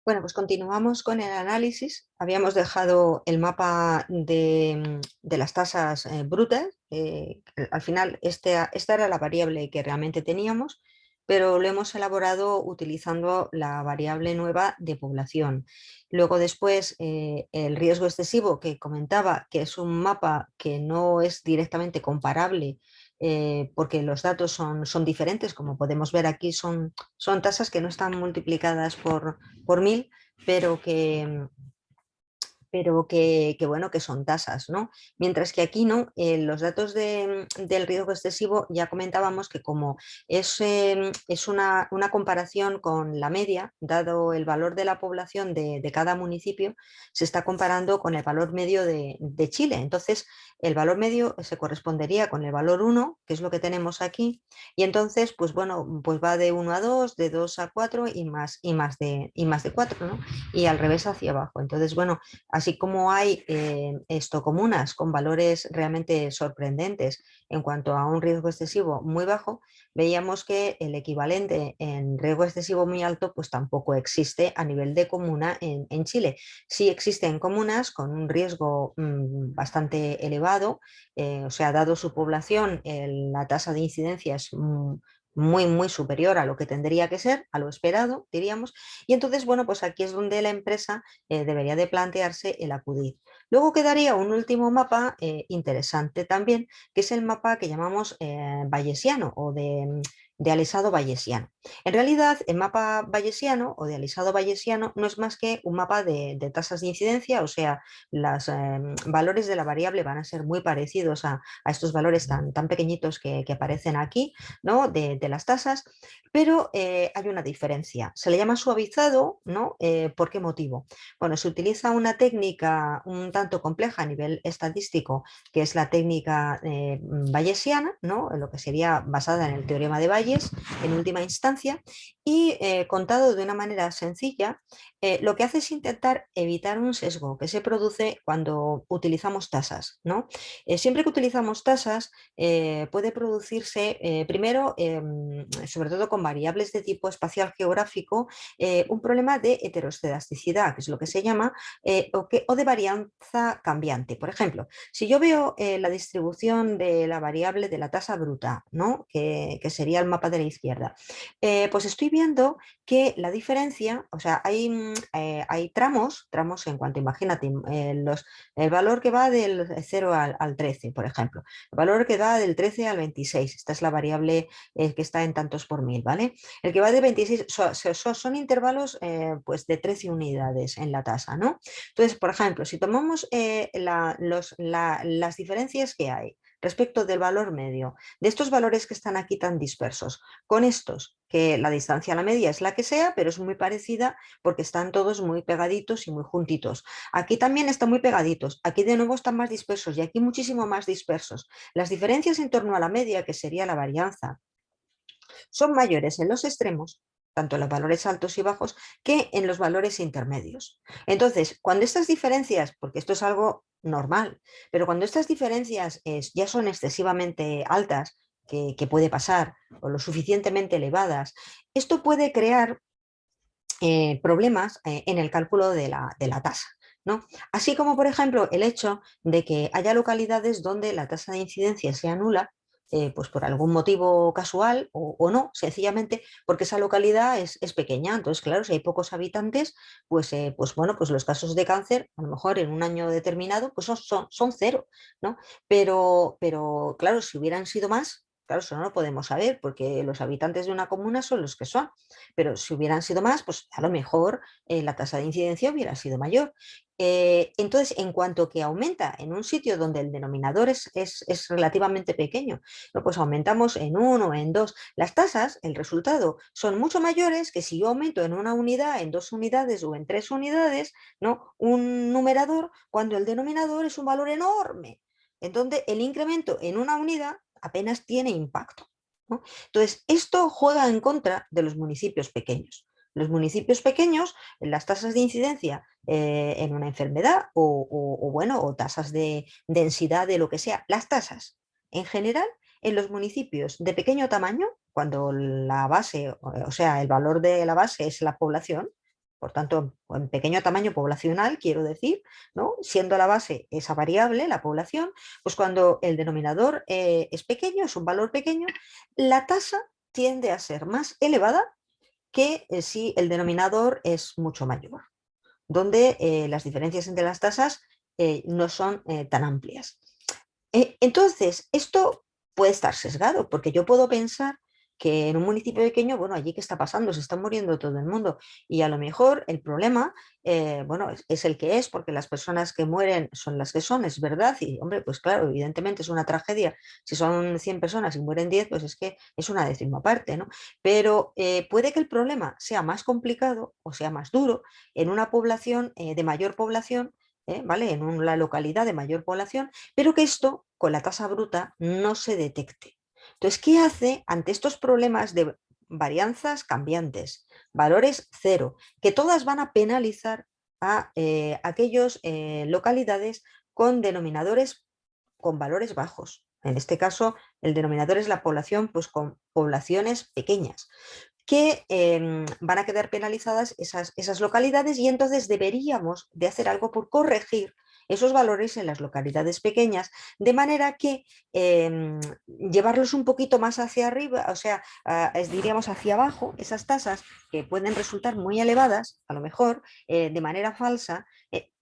Bueno, pues continuamos con el análisis. Habíamos dejado el mapa de las tasas brutas. Al final, esta era la variable que realmente teníamos, pero lo hemos elaborado utilizando la variable nueva de población. Luego después, el riesgo excesivo que comentaba, que es un mapa que no es directamente comparable porque los datos son diferentes, como podemos ver aquí, son tasas que no están multiplicadas por 1000, pero bueno, que son tasas, ¿no? Mientras que aquí no, los datos del riesgo excesivo ya comentábamos que como es una comparación con la media, dado el valor de la población de cada municipio, se está comparando con el valor medio de Chile. Entonces, el valor medio se correspondería con el valor 1, que es lo que tenemos aquí, y entonces, pues bueno, pues va de 1 a 2, de 2 a 4 y más de 4, ¿no? Y al revés hacia abajo. Entonces, bueno, así como hay comunas con valores realmente sorprendentes en cuanto a un riesgo excesivo muy bajo, veíamos que el equivalente en riesgo excesivo muy alto pues tampoco existe a nivel de comuna en Chile. Sí existen comunas con un riesgo bastante elevado, o sea, dado su población, la tasa de incidencia es muy, muy superior a lo que tendría que ser, a lo esperado, diríamos. Y entonces, bueno, pues aquí es donde la empresa debería de plantearse el acudir. Luego quedaría un último mapa interesante también, que es el mapa que llamamos bayesiano o de alisado bayesiano. En realidad, el mapa bayesiano o de alisado bayesiano no es más que un mapa de tasas de incidencia, o sea, los valores de la variable van a ser muy parecidos a estos valores tan pequeñitos que aparecen aquí, ¿no? De las tasas, pero hay una diferencia. Se le llama suavizado, ¿no? ¿Por qué motivo? Bueno, se utiliza una técnica un tanto compleja a nivel estadístico, que es la técnica bayesiana, ¿no? Lo que sería basada en el teorema de Bayes en última instancia, y contado de una manera sencilla, lo que hace es intentar evitar un sesgo que se produce cuando utilizamos tasas, ¿no? Siempre que utilizamos tasas, puede producirse, primero, sobre todo con variables de tipo espacial geográfico, un problema de heteroscedasticidad, que es lo que se llama, o de varianza cambiante. Por ejemplo, si yo veo la distribución de la variable de la tasa bruta, ¿no? que sería el mapa de la izquierda, pues estoy viendo que la diferencia, o sea, hay tramos en cuanto, imagínate, el valor que va del 0 al 13, por ejemplo, el valor que va del 13 al 26, esta es la variable que está en tantos por mil, ¿vale? El que va de 26, son intervalos pues de 13 unidades en la tasa, ¿no? Entonces, por ejemplo, si tomamos las diferencias que hay respecto del valor medio, de estos valores que están aquí tan dispersos, con estos, que la distancia a la media es la que sea, pero es muy parecida porque están todos muy pegaditos y muy juntitos. Aquí también están muy pegaditos, aquí de nuevo están más dispersos y aquí muchísimo más dispersos. Las diferencias en torno a la media, que sería la varianza, son mayores en los extremos, tanto en los valores altos y bajos, que en los valores intermedios. Entonces, cuando estas diferencias, porque esto es algo normal, pero cuando estas diferencias ya son excesivamente altas, que puede pasar, o lo suficientemente elevadas, esto puede crear problemas en el cálculo de la tasa. ¿No? Así como, por ejemplo, el hecho de que haya localidades donde la tasa de incidencia sea nula, pues por algún motivo casual o no, sencillamente porque esa localidad es pequeña. Entonces, claro, si hay pocos habitantes, pues bueno, pues los casos de cáncer, a lo mejor en un año determinado, pues son cero, ¿no? Pero claro, si hubieran sido más, claro, eso no lo podemos saber porque los habitantes de una comuna son los que son, pero si hubieran sido más, pues a lo mejor la tasa de incidencia hubiera sido mayor. Entonces, en cuanto que aumenta en un sitio donde el denominador es relativamente pequeño, ¿no? Pues aumentamos en uno, en dos. Las tasas, el resultado, son mucho mayores que si yo aumento en una unidad, en 2 unidades o en 3 unidades, ¿no? Un numerador, cuando el denominador es un valor enorme, en donde el incremento en una unidad apenas tiene impacto, ¿no? Entonces, esto juega en contra de los municipios pequeños. Los municipios pequeños, las tasas de incidencia en una enfermedad bueno, o tasas de densidad de lo que sea, las tasas en general en los municipios de pequeño tamaño, cuando la base, o sea, el valor de la base es la población, por tanto, en pequeño tamaño poblacional, quiero decir, ¿no? Siendo la base esa variable, la población, pues cuando el denominador es pequeño, es un valor pequeño, la tasa tiende a ser más elevada que si el denominador es mucho mayor, donde las diferencias entre las tasas no son tan amplias. Entonces, esto puede estar sesgado, porque yo puedo pensar que en un municipio pequeño, bueno, allí qué está pasando, se está muriendo todo el mundo y a lo mejor el problema, bueno, es el que es, porque las personas que mueren son las que son, es verdad, y hombre, pues claro, evidentemente es una tragedia, si son 100 personas y mueren 10, pues es que es una décima parte, ¿no? Pero puede que el problema sea más complicado o sea más duro en una población de mayor población, ¿vale? En una localidad de mayor población, pero que esto con la tasa bruta no se detecte. Entonces, ¿qué hace ante estos problemas de varianzas cambiantes, valores cero, que todas van a penalizar a aquellas localidades con denominadores con valores bajos? En este caso, el denominador es la población, pues con poblaciones pequeñas que van a quedar penalizadas esas localidades y entonces deberíamos de hacer algo por corregir esos valores en las localidades pequeñas, de manera que llevarlos un poquito más hacia arriba, o sea, diríamos hacia abajo, esas tasas que pueden resultar muy elevadas, a lo mejor de manera falsa,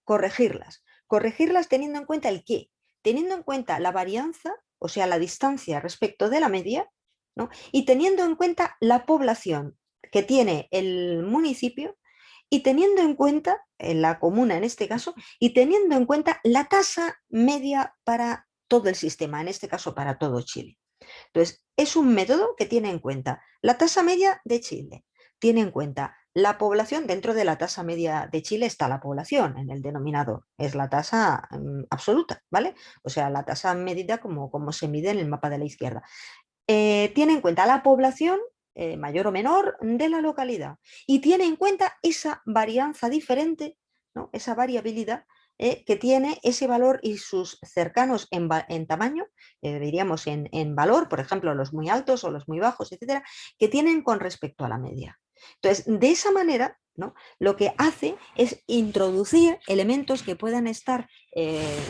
corregirlas. Corregirlas teniendo en cuenta el qué, teniendo en cuenta la varianza, o sea, la distancia respecto de la media, ¿no? Y teniendo en cuenta la población que tiene el municipio y teniendo en cuenta, en la comuna en este caso, y teniendo en cuenta la tasa media para todo el sistema, en este caso para todo Chile. Entonces, es un método que tiene en cuenta la tasa media de Chile, tiene en cuenta la población, dentro de la tasa media de Chile está la población en el denominador, es la tasa absoluta, ¿vale? O sea, la tasa medida como se mide en el mapa de la izquierda. Tiene en cuenta la población mayor o menor de la localidad y tiene en cuenta esa varianza diferente, ¿no? Esa variabilidad que tiene ese valor y sus cercanos en tamaño, diríamos en valor, por ejemplo, los muy altos o los muy bajos, etcétera, que tienen con respecto a la media. Entonces, de esa manera, ¿no? Lo que hace es introducir elementos que puedan estar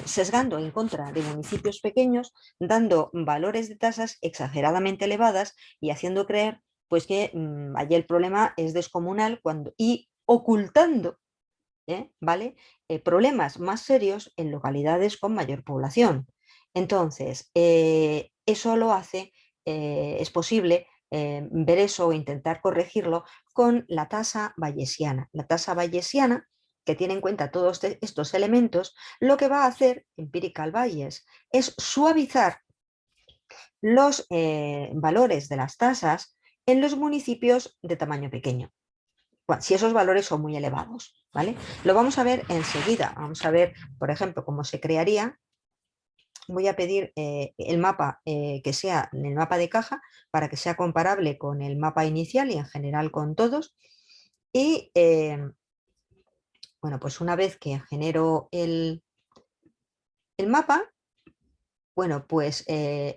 sesgando en contra de municipios pequeños, dando valores de tasas exageradamente elevadas y haciendo creer pues que allí el problema es descomunal y ocultando ¿vale? Problemas más serios en localidades con mayor población. Entonces, eso lo hace, es posible ver eso o intentar corregirlo con la tasa bayesiana. La tasa bayesiana, que tiene en cuenta todos estos elementos, lo que va a hacer, empirical bias, es suavizar los valores de las tasas en los municipios de tamaño pequeño, si esos valores son muy elevados, ¿vale? Lo vamos a ver enseguida. Vamos a ver, por ejemplo, cómo se crearía. Voy a pedir el mapa que sea en el mapa de caja para que sea comparable con el mapa inicial y en general con todos. Y bueno, pues una vez que genero el mapa, bueno, pues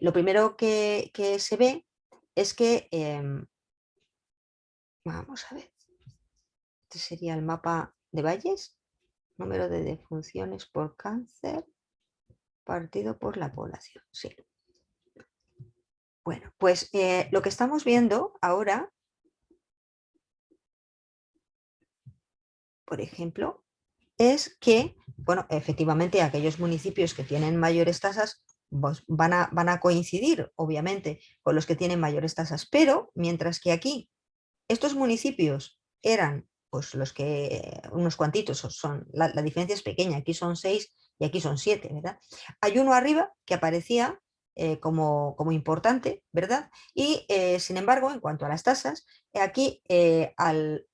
lo primero que se ve es que, vamos a ver, este sería el mapa de valles, número de defunciones por cáncer partido por la población. Sí. Bueno, pues lo que estamos viendo ahora, por ejemplo, es que, bueno, efectivamente aquellos municipios que tienen mayores tasas pues, van a coincidir, obviamente, con los que tienen mayores tasas, pero mientras que aquí estos municipios eran pues los que, unos cuantitos, la diferencia es pequeña, aquí son 6 y aquí son 7, ¿verdad? Hay uno arriba que aparecía como importante, ¿verdad? Y sin embargo, en cuanto a las tasas, aquí al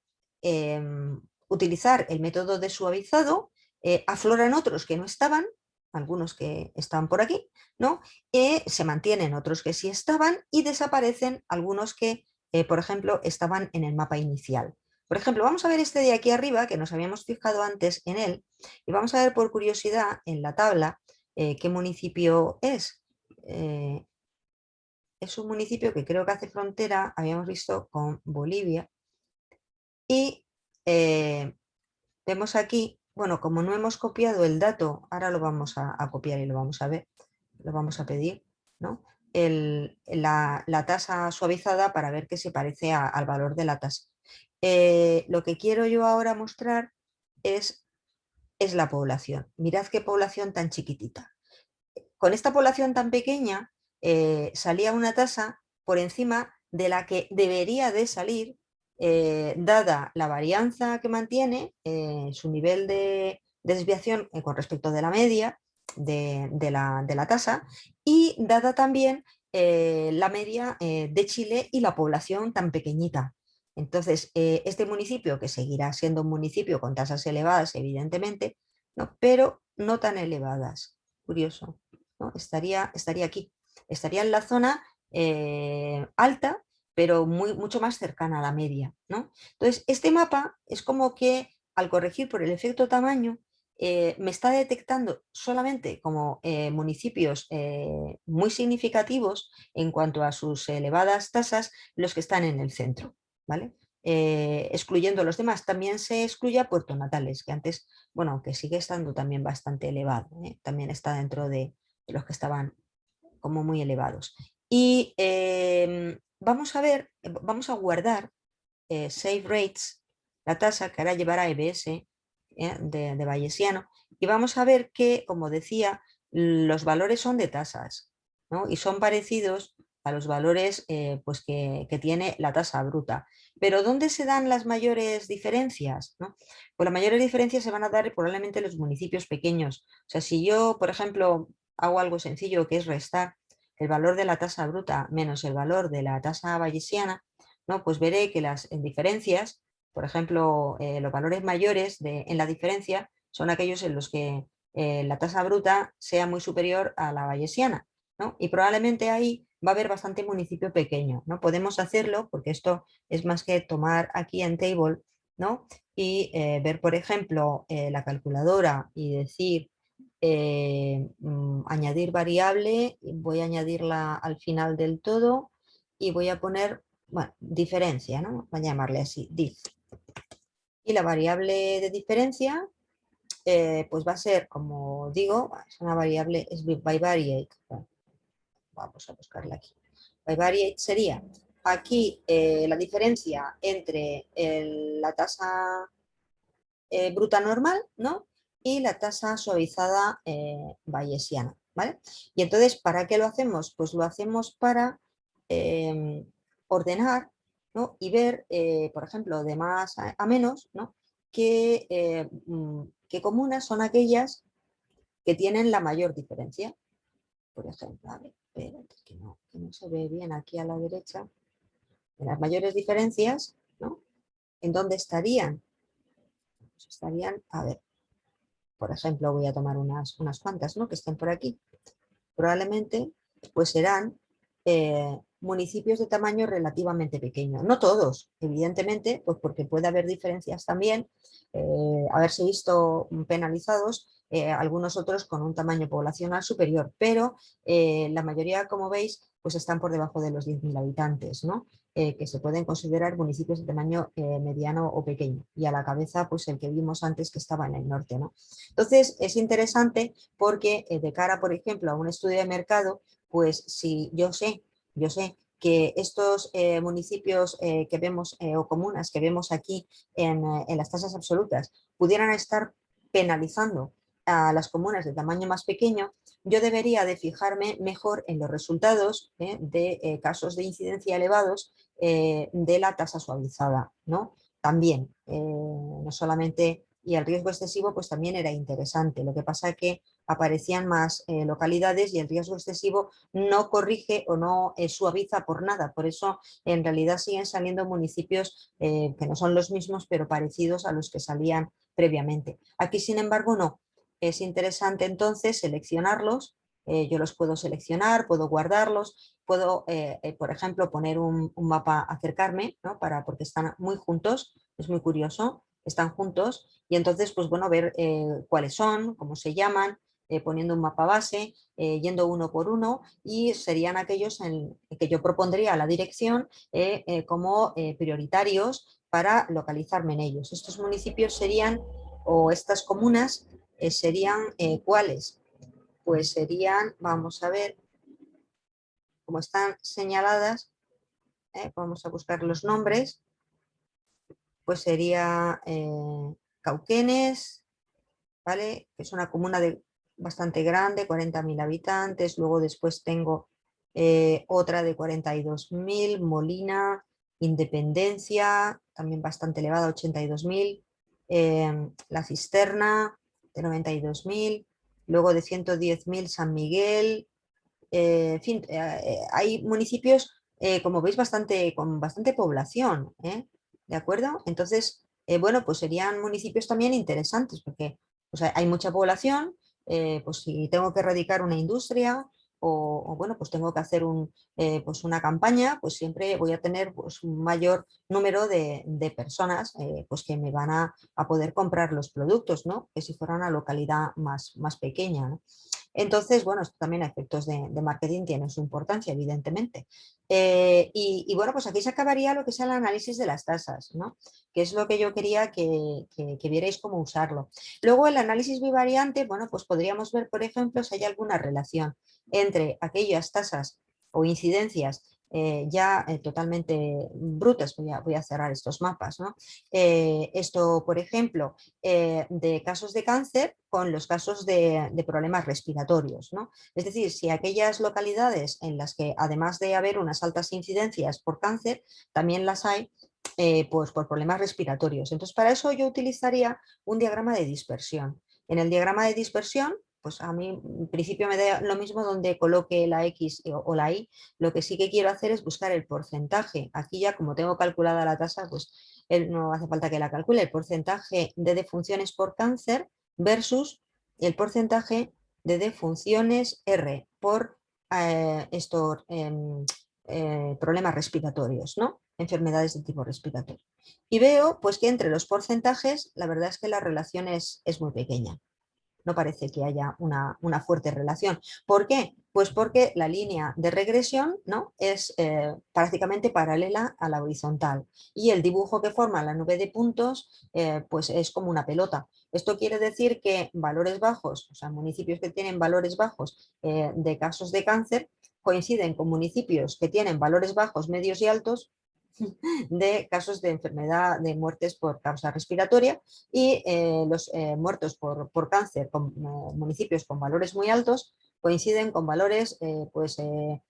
utilizar el método de suavizado, afloran otros que no estaban, algunos que están por aquí, ¿no? Se mantienen otros que sí estaban y desaparecen algunos que por ejemplo, estaban en el mapa inicial. Por ejemplo, vamos a ver este de aquí arriba, que nos habíamos fijado antes en él, y vamos a ver por curiosidad en la tabla qué municipio es. Es un municipio que creo que hace frontera, habíamos visto, con Bolivia, y eh, vemos aquí, bueno, como no hemos copiado el dato, ahora lo vamos a copiar y lo vamos a ver, lo vamos a pedir, ¿no? La tasa suavizada para ver que se parece al valor de la tasa. Lo que quiero yo ahora mostrar es la población. Mirad qué población tan chiquitita. Con esta población tan pequeña salía una tasa por encima de la que debería de salir, dada la varianza que mantiene, su nivel de desviación con respecto de la media de la tasa, y dada también la media de Chile y la población tan pequeñita. Entonces, este municipio, que seguirá siendo un municipio con tasas elevadas, evidentemente, ¿no? Pero no tan elevadas. Curioso, ¿no? Estaría aquí, estaría en la zona alta, pero mucho más cercana a la media, ¿no? Entonces, este mapa es como que al corregir por el efecto tamaño, me está detectando solamente como municipios muy significativos en cuanto a sus elevadas tasas, los que están en el centro, ¿vale? Excluyendo los demás. También se excluye a Puerto Natales, que antes, bueno, que sigue estando también bastante elevado, también está dentro de los que estaban como muy elevados. Y vamos a ver, vamos a guardar Save Rates, la tasa que ahora llevará EBS de Bayesiano, y vamos a ver que, como decía, los valores son de tasas, ¿no? Y son parecidos a los valores pues que tiene la tasa bruta. Pero ¿dónde se dan las mayores diferencias? ¿No? Pues las mayores diferencias se van a dar probablemente en los municipios pequeños. O sea, si yo, por ejemplo, hago algo sencillo que es restar el valor de la tasa bruta menos el valor de la tasa bayesiana, ¿no? Pues veré que las diferencias, por ejemplo, los valores mayores en la diferencia son aquellos en los que la tasa bruta sea muy superior a la bayesiana, ¿no? Y probablemente ahí va a haber bastante municipio pequeño, ¿no? Podemos hacerlo, porque esto es más que tomar aquí en Table, ¿no? Y ver, por ejemplo, la calculadora y decir añadir variable, voy a añadirla al final del todo y voy a poner, bueno, diferencia, ¿no? Voy a llamarle así, diff. Y la variable de diferencia, pues va a ser, como digo, es una variable, es byvariate. Vamos a buscarla aquí. Byvariate sería aquí la diferencia entre la tasa bruta normal, ¿no? Y la tasa suavizada bayesiana, ¿vale? Y entonces, ¿para qué lo hacemos? Pues lo hacemos para ordenar, ¿no? Y ver, por ejemplo, de más a menos, ¿no? Qué comunas son aquellas que tienen la mayor diferencia. Por ejemplo, a ver, espérate, que no se ve bien aquí a la derecha. En las mayores diferencias, ¿no? ¿En dónde estarían? Pues estarían, a ver, por ejemplo, voy a tomar unas cuantas, ¿no? Que estén por aquí. Probablemente pues serán municipios de tamaño relativamente pequeño. No todos, evidentemente, pues porque puede haber diferencias también, haberse visto penalizados algunos otros con un tamaño poblacional superior, pero la mayoría, como veis, pues están por debajo de los 10.000 habitantes, ¿no? Que se pueden considerar municipios de tamaño mediano o pequeño. Y a la cabeza, pues el que vimos antes que estaba en el norte, ¿no? Entonces, es interesante porque de cara, por ejemplo, a un estudio de mercado, pues si yo sé que estos municipios que vemos o comunas que vemos aquí en las tasas absolutas pudieran estar penalizando a las comunas de tamaño más pequeño, yo debería de fijarme mejor en los resultados de casos de incidencia elevados de la tasa suavizada, ¿no? También, no solamente, y el riesgo excesivo pues también era interesante, lo que pasa es que aparecían más localidades y el riesgo excesivo no corrige o no suaviza por nada, por eso en realidad siguen saliendo municipios que no son los mismos pero parecidos a los que salían previamente. Aquí sin embargo no, es interesante entonces seleccionarlos, yo los puedo seleccionar, puedo guardarlos, puedo, por ejemplo, poner un mapa, acercarme, ¿no? Porque están muy juntos, es muy curioso, están juntos y entonces, pues bueno, ver cuáles son, cómo se llaman, poniendo un mapa base, yendo uno por uno y serían aquellos en que yo propondría a la dirección como prioritarios para localizarme en ellos. Estos municipios serían, o estas comunas serían, ¿cuáles? Pues serían, vamos a ver, como están señaladas, vamos a buscar los nombres, pues sería Cauquenes, ¿vale? Que es una comuna bastante grande, 40.000 habitantes. Luego después tengo otra de 42.000, Molina, Independencia, también bastante elevada, 82.000. La Cisterna, de 92.000. Luego de 110.000, San Miguel. En fin, hay municipios, como veis, con bastante población, ¿eh? ¿De acuerdo? Entonces, bueno, pues serían municipios también interesantes porque pues, hay mucha población, pues si tengo que erradicar una industria o, bueno, pues tengo que hacer pues una campaña, pues siempre voy a tener pues, un mayor número de personas pues que me van a poder comprar los productos, ¿no? Que si fuera una localidad más pequeña, ¿no? Entonces, bueno, esto también a efectos de marketing tiene su importancia, evidentemente. Y bueno, pues aquí se acabaría lo que es el análisis de las tasas, ¿no? Que es lo que yo quería que vierais cómo usarlo. Luego el análisis bivariante, bueno, pues podríamos ver, por ejemplo, si hay alguna relación entre aquellas tasas o incidencias ya totalmente brutas. Voy a cerrar estos mapas, ¿no? Esto, por ejemplo, de casos de cáncer con los casos de problemas respiratorios, ¿no? Es decir, si aquellas localidades en las que además de haber unas altas incidencias por cáncer, también las hay pues por problemas respiratorios. Entonces, para eso yo utilizaría un diagrama de dispersión. En el diagrama de dispersión, pues a mí en principio me da lo mismo donde coloque la X o la Y. Lo que sí que quiero hacer es buscar el porcentaje. Aquí ya como tengo calculada la tasa, pues no hace falta que la calcule. El porcentaje de defunciones por cáncer versus el porcentaje de defunciones R por estos problemas respiratorios, ¿no? Enfermedades de tipo respiratorio. Y veo pues que entre los porcentajes la verdad es que la relación es muy pequeña. No parece que haya una fuerte relación. ¿Por qué? Pues porque la línea de regresión, ¿no? Es prácticamente paralela a la horizontal y el dibujo que forma la nube de puntos pues es como una pelota. Esto quiere decir que valores bajos, o sea, municipios que tienen valores bajos de casos de cáncer coinciden con municipios que tienen valores bajos, medios y altos de casos de enfermedad, de muertes por causa respiratoria, y los muertos por cáncer con municipios con valores muy altos coinciden con valores pues,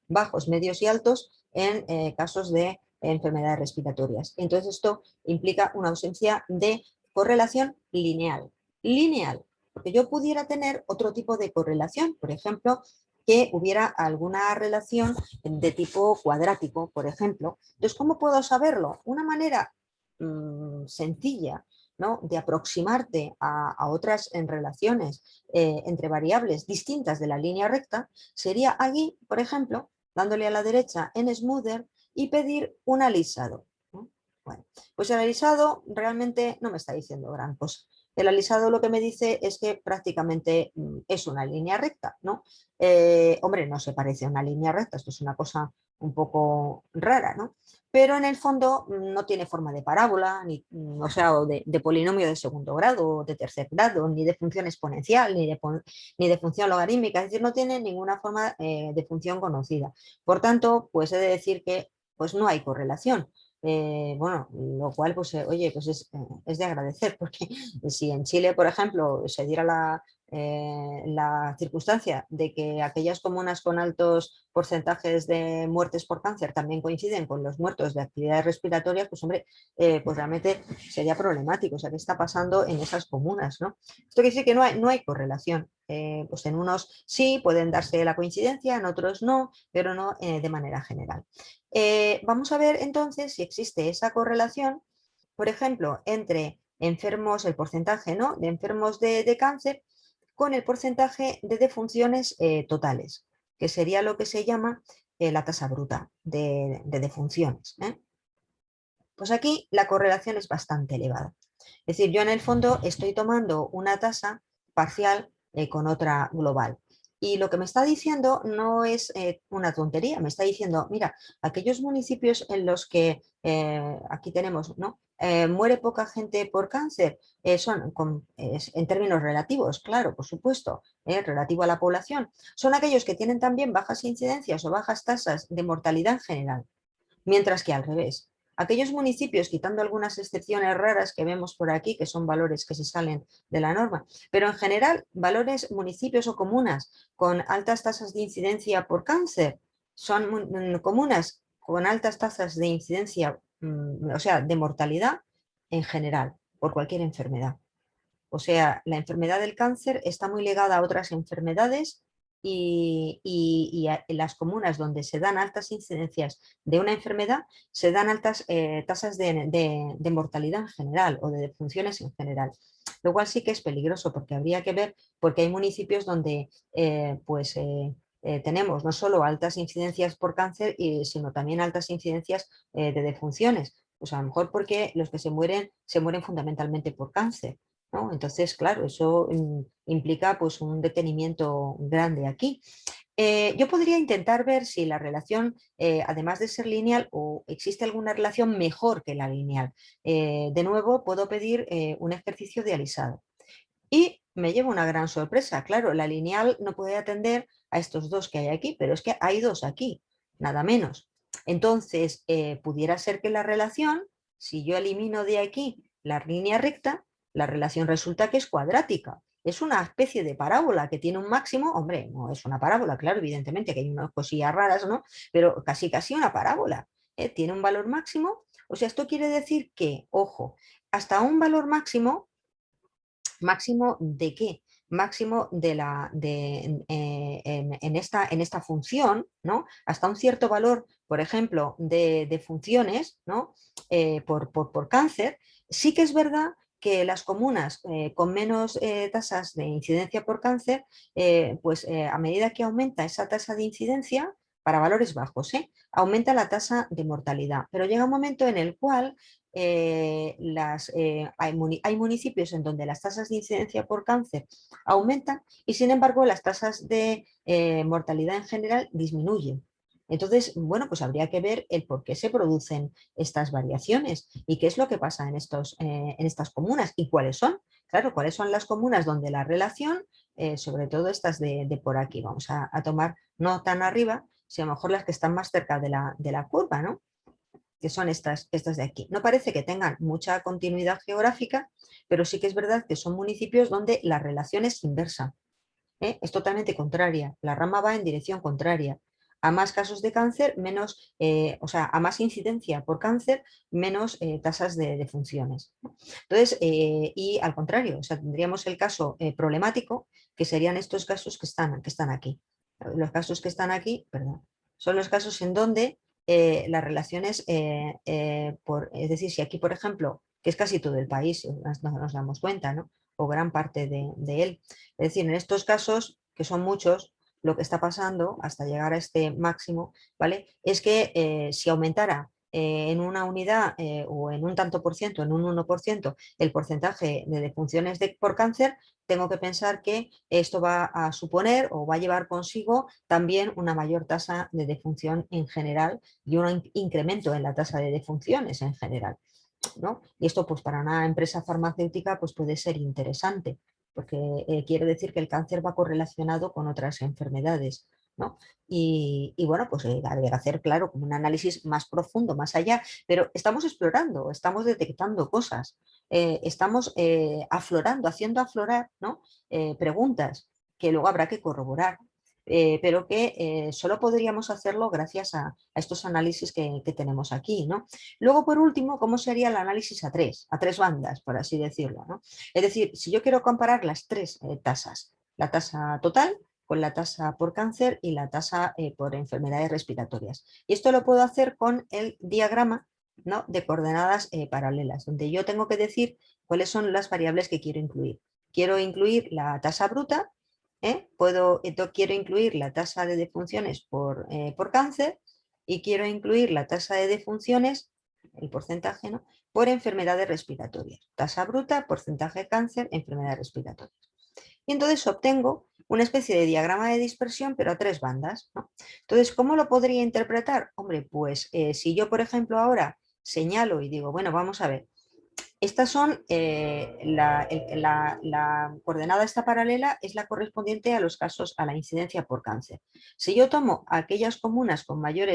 bajos, medios y altos en casos de enfermedades respiratorias. Entonces esto implica una ausencia de correlación lineal. Lineal, porque yo pudiera tener otro tipo de correlación, por ejemplo, que hubiera alguna relación de tipo cuadrático, por ejemplo. Entonces, ¿cómo puedo saberlo? Una manera sencilla, ¿no? De aproximarte a otras en relaciones entre variables distintas de la línea recta sería aquí, por ejemplo, dándole a la derecha en Smoother y pedir un alisado, ¿no? Bueno, pues el alisado realmente no me está diciendo gran cosa. El alisado lo que me dice es que prácticamente es una línea recta, ¿no? Hombre, no se parece a una línea recta, esto es una cosa un poco rara, ¿no? Pero en el fondo no tiene forma de parábola, ni, o sea, o de polinomio de segundo grado, o de tercer grado, ni de función exponencial, ni de función logarítmica, es decir, no tiene ninguna forma de función conocida. Por tanto, pues he de decir que pues no hay correlación. Bueno, lo cual, pues, oye, pues es de agradecer, porque si en Chile, por ejemplo, se diera la circunstancia de que aquellas comunas con altos porcentajes de muertes por cáncer también coinciden con los muertos de actividades respiratorias, pues hombre, pues realmente sería problemático. O sea, ¿qué está pasando en esas comunas, ¿no? Esto quiere decir que no hay correlación. Pues en unos sí pueden darse la coincidencia, en otros no, pero no de manera general. Vamos a ver entonces si existe esa correlación, por ejemplo, entre enfermos, el porcentaje, ¿no?, de enfermos de cáncer con el porcentaje de defunciones totales, que sería lo que se llama la tasa bruta de defunciones. Pues aquí la correlación es bastante elevada. Es decir, yo en el fondo estoy tomando una tasa parcial con otra global. Y lo que me está diciendo no es una tontería, me está diciendo, mira, aquellos municipios en los que aquí tenemos, ¿no?, ¿Muere poca gente por cáncer? En términos relativos, claro, por supuesto, relativo a la población. Son aquellos que tienen también bajas incidencias o bajas tasas de mortalidad en general. Mientras que al revés, aquellos municipios, quitando algunas excepciones raras que vemos por aquí, que son valores que se salen de la norma, pero en general, valores, municipios o comunas con altas tasas de incidencia por cáncer son comunas con altas tasas de incidencia, o sea, de mortalidad en general, por cualquier enfermedad. O sea, la enfermedad del cáncer está muy ligada a otras enfermedades en las comunas donde se dan altas incidencias de una enfermedad, se dan altas tasas de mortalidad en general o de defunciones en general. Lo cual sí que es peligroso porque habría que ver, porque hay municipios donde tenemos no solo altas incidencias por cáncer, sino también altas incidencias de defunciones. Pues a lo mejor porque los que se mueren fundamentalmente por cáncer, ¿no? Entonces, claro, eso implica pues, un detenimiento grande aquí. Yo podría intentar ver si la relación, además de ser lineal, o existe alguna relación mejor que la lineal. De nuevo, puedo pedir un ejercicio de alisado. Y me llevo una gran sorpresa. Claro, la lineal no puede atender a estos dos que hay aquí, pero es que hay dos aquí, nada menos. Entonces, pudiera ser que la relación, si yo elimino de aquí la línea recta, la relación resulta que es cuadrática. Es una especie de parábola que tiene un máximo, hombre, no es una parábola, claro, evidentemente que hay unas cosillas raras, ¿no? Pero casi casi una parábola. Tiene un valor máximo, o sea, esto quiere decir que, ojo, hasta un valor máximo. ¿Máximo de qué? Máximo en esta función, ¿no? Hasta un cierto valor, por ejemplo, de funciones, ¿no? Por cáncer, sí que es verdad que las comunas con menos tasas de incidencia por cáncer, a medida que aumenta esa tasa de incidencia, para valores bajos, aumenta la tasa de mortalidad. Pero llega un momento en el cual hay municipios en donde las tasas de incidencia por cáncer aumentan y sin embargo las tasas de mortalidad en general disminuyen. Entonces, bueno, pues habría que ver el por qué se producen estas variaciones y qué es lo que pasa en estas comunas y cuáles son. Claro, cuáles son las comunas donde la relación, sobre todo estas de por aquí, vamos a tomar no tan arriba, sino a lo mejor las que están más cerca de la curva, ¿no? Que son estas de aquí. No parece que tengan mucha continuidad geográfica, pero sí que es verdad que son municipios donde la relación es inversa, es totalmente contraria. La rama va en dirección contraria. A más casos de cáncer, menos, o sea, a más incidencia por cáncer, menos tasas de funciones. Entonces, y al contrario, o sea, tendríamos el caso problemático, que serían estos casos que están aquí. Los casos que están aquí, perdón, son los casos en donde las relaciones, es decir, si aquí, por ejemplo, que es casi todo el país, nos damos cuenta, ¿no? O gran parte de él. Es decir, en estos casos, que son muchos, lo que está pasando hasta llegar a este máximo, ¿vale? Es que si aumentara en una unidad o en un tanto por ciento, en un 1%, el porcentaje de defunciones por cáncer, tengo que pensar que esto va a suponer o va a llevar consigo también una mayor tasa de defunción en general y un incremento en la tasa de defunciones en general, ¿no? Y esto pues para una empresa farmacéutica pues puede ser interesante, porque quiere decir que el cáncer va correlacionado con otras enfermedades, ¿no? Y bueno, pues habría que hacer, claro, como un análisis más profundo, más allá, pero estamos explorando, estamos detectando cosas, estamos aflorando, haciendo aflorar, ¿no? Preguntas que luego habrá que corroborar. Pero que solo podríamos hacerlo gracias a estos análisis que tenemos aquí, ¿no? Luego, por último, ¿cómo sería el análisis a tres bandas, por así decirlo, ¿no? Es decir, si yo quiero comparar las tres tasas, la tasa total con la tasa por cáncer y la tasa por enfermedades respiratorias. Y esto lo puedo hacer con el diagrama, ¿no? De coordenadas paralelas, donde yo tengo que decir cuáles son las variables que quiero incluir. Quiero incluir la tasa bruta, quiero incluir la tasa de defunciones por cáncer y quiero incluir la tasa de defunciones, el porcentaje, ¿no? Por enfermedades respiratorias. Tasa bruta, porcentaje de cáncer, enfermedades respiratorias. Y entonces obtengo una especie de diagrama de dispersión, pero a tres bandas, ¿no? Entonces, ¿cómo lo podría interpretar? Hombre, pues si yo, por ejemplo, ahora señalo y digo, bueno, vamos a ver, Estas son, la coordenada esta paralela es la correspondiente a los casos, a la incidencia por cáncer. Si yo tomo aquellas comunas con mayor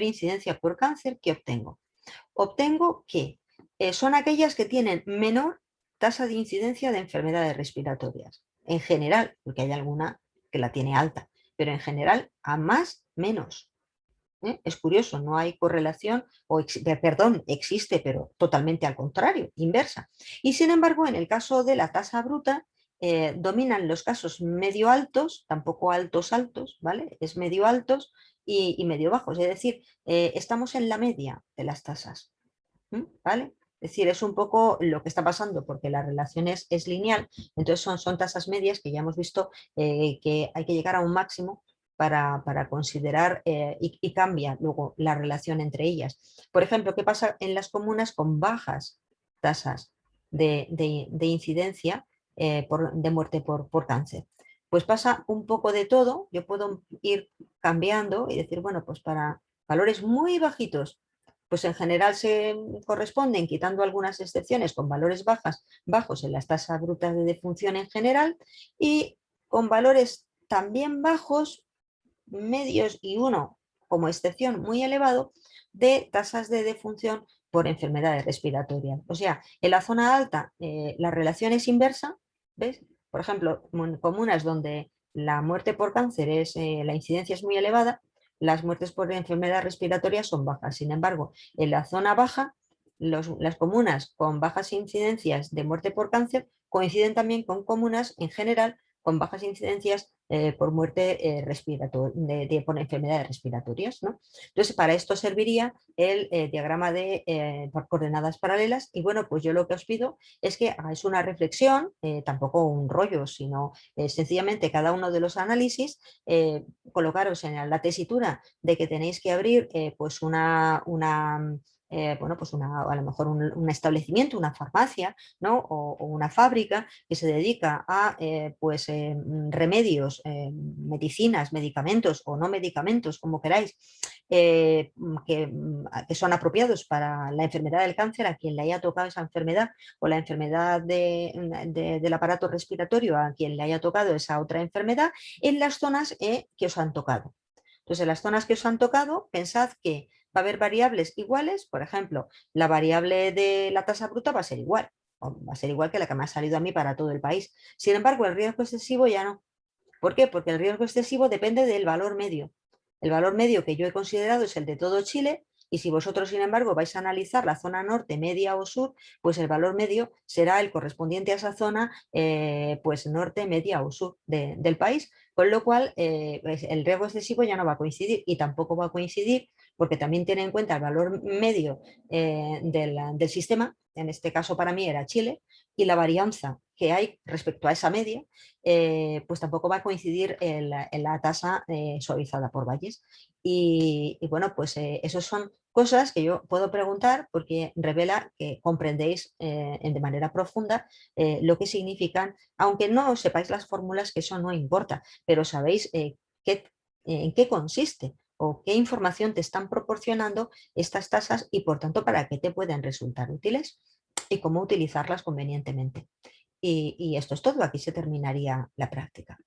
incidencia por cáncer, ¿qué obtengo? Obtengo que son aquellas que tienen menor tasa de incidencia de enfermedades respiratorias. En general, porque hay alguna que la tiene alta, pero en general a más, menos. Es curioso, no hay correlación, perdón, existe, pero totalmente al contrario, inversa. Y sin embargo, en el caso de la tasa bruta, dominan los casos medio altos, tampoco altos altos, ¿vale? Es medio altos y medio bajos, es decir, estamos en la media de las tasas, ¿vale? Es decir, es un poco lo que está pasando porque la relación es lineal, entonces son tasas medias que ya hemos visto que hay que llegar a un máximo para considerar y cambia luego la relación entre ellas. Por ejemplo, ¿qué pasa en las comunas con bajas tasas de incidencia de muerte por cáncer? Pues pasa un poco de todo, yo puedo ir cambiando y decir, bueno, pues para valores muy bajitos, pues en general se corresponden, quitando algunas excepciones, con valores bajos en las tasas brutas de defunción en general y con valores también bajos, medios y uno como excepción muy elevado de tasas de defunción por enfermedades respiratorias. O sea, en la zona alta la relación es inversa, ¿ves? Por ejemplo, en comunas donde la muerte por cáncer la incidencia es muy elevada, las muertes por enfermedades respiratorias son bajas. Sin embargo, en la zona baja, las comunas con bajas incidencias de muerte por cáncer coinciden también con comunas en general con bajas incidencias por muerte por enfermedades respiratorias, ¿no? Entonces, para esto serviría el diagrama de por coordenadas paralelas y bueno, pues yo lo que os pido es que hagáis una reflexión, tampoco un rollo, sino sencillamente cada uno de los análisis, colocaros en la tesitura de que tenéis que abrir pues bueno, pues a lo mejor un establecimiento, una farmacia, ¿no? O una fábrica que se dedica a pues, remedios, medicinas, medicamentos o no medicamentos, como queráis, eh, que son apropiados para la enfermedad del cáncer, a quien le haya tocado esa enfermedad, o la enfermedad del aparato respiratorio, a quien le haya tocado esa otra enfermedad, en las zonas que os han tocado. Entonces, en las zonas que os han tocado, pensad que va a haber variables iguales, por ejemplo, la variable de la tasa bruta va a ser igual, o va a ser igual que la que me ha salido a mí para todo el país. Sin embargo, el riesgo excesivo ya no. ¿Por qué? Porque el riesgo excesivo depende del valor medio. El valor medio que yo he considerado es el de todo Chile y si vosotros, sin embargo, vais a analizar la zona norte, media o sur, pues el valor medio será el correspondiente a esa zona, pues norte, media o sur del país, con lo cual pues el riesgo excesivo ya no va a coincidir y tampoco va a coincidir porque también tiene en cuenta el valor medio del sistema, en este caso para mí era Chile, y la varianza que hay respecto a esa media, pues tampoco va a coincidir en la tasa suavizada por valles. Y bueno, pues esos son cosas que yo puedo preguntar porque revela que comprendéis de manera profunda lo que significan, aunque no sepáis las fórmulas, que eso no importa, pero sabéis en qué consiste o qué información te están proporcionando estas tasas y por tanto para qué te pueden resultar útiles y cómo utilizarlas convenientemente. Y esto es todo, aquí se terminaría la práctica.